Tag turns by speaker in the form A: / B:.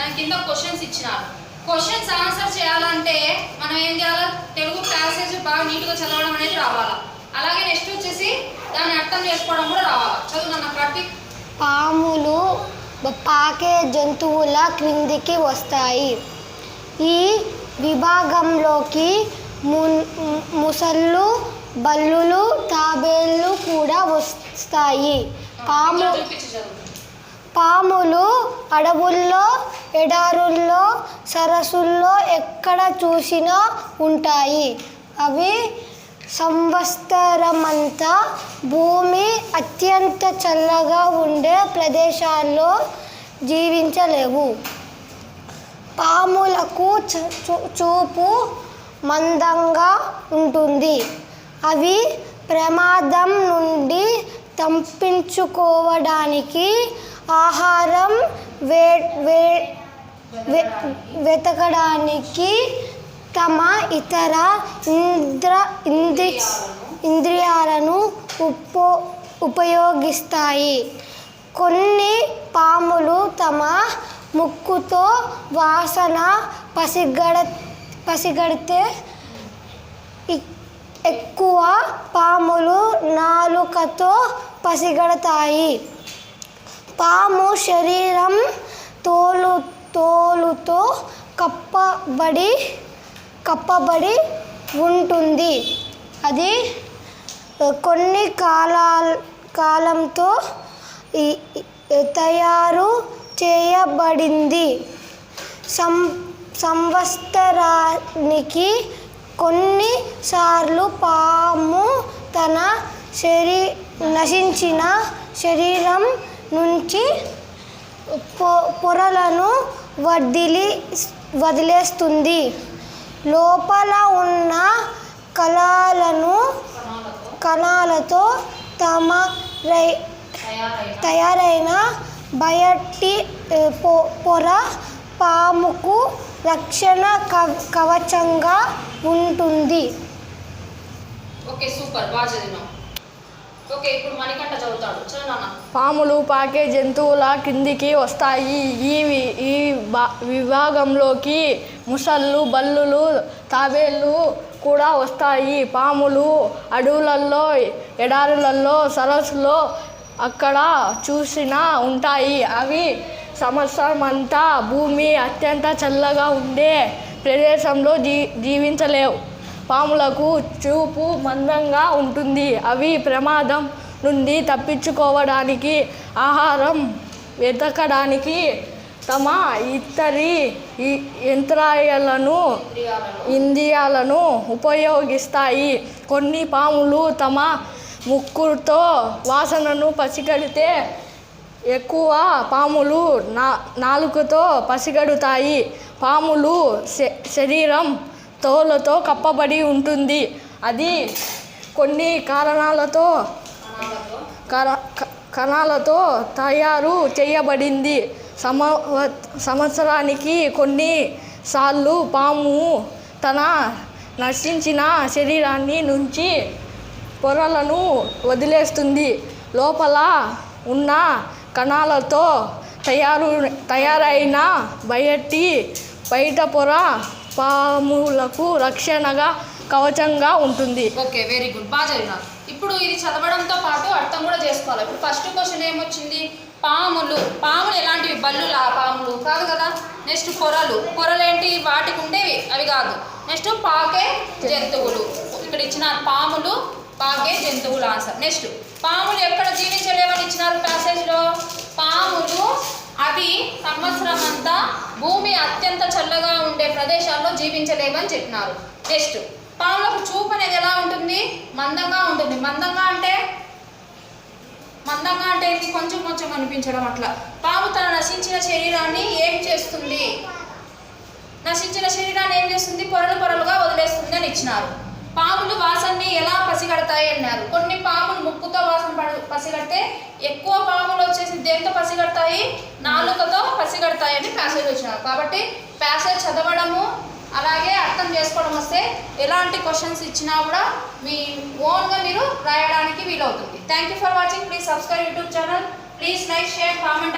A: దాని కింద క్వశ్చన్స్ ఇచ్చినారు. క్వశ్చన్స్ ఆన్సర్ చేయాలంటే మనం ఏం చేయాలి? తెలుగు ప్యాసేజ్ బాగా నీట్గా చదవడం అనేది రావాలి. అలాగే నెక్స్ట్ వచ్చేసి దాన్ని అర్థం చేసుకోవడం కూడా రావాలి. చదువుతున్నా కార్తీక్.
B: పాములు పాకే జంతువుల క్రిందికి వస్తాయి. ఈ విభాగంలోకి ముసళ్ళు, బల్లులు, తాబేళ్ళు కూడా వస్తాయి. పాములు అడవుల్లో, ఎడారుల్లో, సరస్సుల్లో ఎక్కడ చూసినా ఉంటాయి. అవి సంవత్సరమంతా భూమి అత్యంత చల్లగా ఉండే ప్రదేశాల్లో జీవించలేవు. పాములకు చూపు మందంగా ఉంటుంది. అవి ప్రమాదం నుండి తప్పించుకోవడానికి ఆహారం వెతకడానికి తమ ఇతర ఇంద్రియాలను ఉపయోగిస్తాయి. కొన్ని పాములు తమ ముక్కుతో వాసన పసిగడితే, ఎక్కువ పాములు నాలుకతో పసిగడతాయి. పాము శరీరం తోలుతో కప్పబడి ఉంటుంది. అది కొన్ని కాలంతో తయారు చేయబడింది. సంవత్సరానికి కొన్నిసార్లు పాము తన నశించిన శరీరం నుంచి పొరలను వదిలేస్తుంది. లోపల ఉన్న కణాలతో తయారైన బయటి పొర పాముకు రక్షణ కవచంగా ఉంటుంది.
A: ఓకే, సూపర్, బాగా చదివినాం. ఓకే, ఇప్పుడు మణికంఠ చదువుతాడు. చదువునా.
C: పాములు పాకే జంతువుల కిందికి వస్తాయి. ఈ విభాగంలోకి ముసళ్ళు, బల్లులు, తాబేళ్ళు కూడా వస్తాయి. పాములు అడవులలో, ఎడారులలో, సరస్సులో అక్కడ చూసినా ఉంటాయి. అవి సంవత్సరమంతా భూమి అత్యంత చల్లగా ఉండే ప్రదేశంలో జీవించలేవు. పాములకు చూపు మందంగా ఉంటుంది. అవి ప్రమాదం నుండి తప్పించుకోవడానికి ఆహారం వెతకడానికి తమ ఇంద్రియాలను ఉపయోగిస్తాయి. కొన్ని పాములు తమ ముక్కుతో వాసనను పసిగడితే, ఎక్కువ పాములు నాలుకతో పసిగడుతాయి. పాములు శరీరం తోలుతో కప్పబడి ఉంటుంది. అది కొన్ని కణాలతో తయారు చేయబడింది. సంవత్సరానికి కొన్నిసార్లు పాము తన నశించిన శరీరాన్ని నుంచి పొరలను వదిలేస్తుంది. లోపల ఉన్న కణాలతో తయారైన బయట పొర పాములకు రక్షణగా కవచంగా ఉంటుంది.
A: ఓకే, వెరీ గుడ్, బాగా చదివినారు. ఇప్పుడు ఇది చదవడంతో పాటు అర్థం కూడా చేసుకోవాలి. ఇప్పుడు ఫస్ట్ క్వశ్చన్ ఏమొచ్చింది? పాములు ఎలాంటివి? బల్లులా? పాములు కాదు కదా. నెక్స్ట్ పొరలు ఏంటి? వాటికి ఉండేవి, అవి కాదు. నెక్స్ట్ పాకే జంతువులు. ఇక్కడ ఇచ్చిన పాములు పాకే జంతువులు ఆన్సర్. నెక్స్ట్ పాములు ఎక్కడ జీవించలేవని ఇచ్చినారు ప్యాసేజ్లో? పాములు అవి సంవత్సరం అంతా భూమి అత్యంత చల్లగా ఉండే ప్రదేశాల్లో జీవించలేవని చెప్పినారు. నెక్స్ట్ పాములకు చూపు అనేది ఎలా ఉంటుంది? మందంగా ఉంటుంది. మందంగా అంటే ఇది కొంచెం కొంచెం అనిపించడం అట్లా. పాము తన నశించిన శరీరాన్ని ఏం చేస్తుంది? పొరలుగా వదిలేస్తుంది అని ఇచ్చినారు. పాములు వాసనని ఎలా పసిగడతాయి అన్నారు. కొన్ని పాములు ముక్కుతో వాసన పసిగడితే, ఎక్కువ పాములు వచ్చేసి దేంతో పసిగడతాయి? నాలుకతో పసిగడతాయి అని ప్యాసేజ్ వచ్చినారు. కాబట్టి ప్యాసేజ్ చదవడము అలాగే అర్థం చేసుకోవడం వస్తే ఎలాంటి క్వశ్చన్స్ ఇచ్చినా కూడా మీ ఓన్గా మీరు రాయడానికి వీలవుతుంది. Thank you for watching. Please subscribe YouTube channel. Please like, share, comment.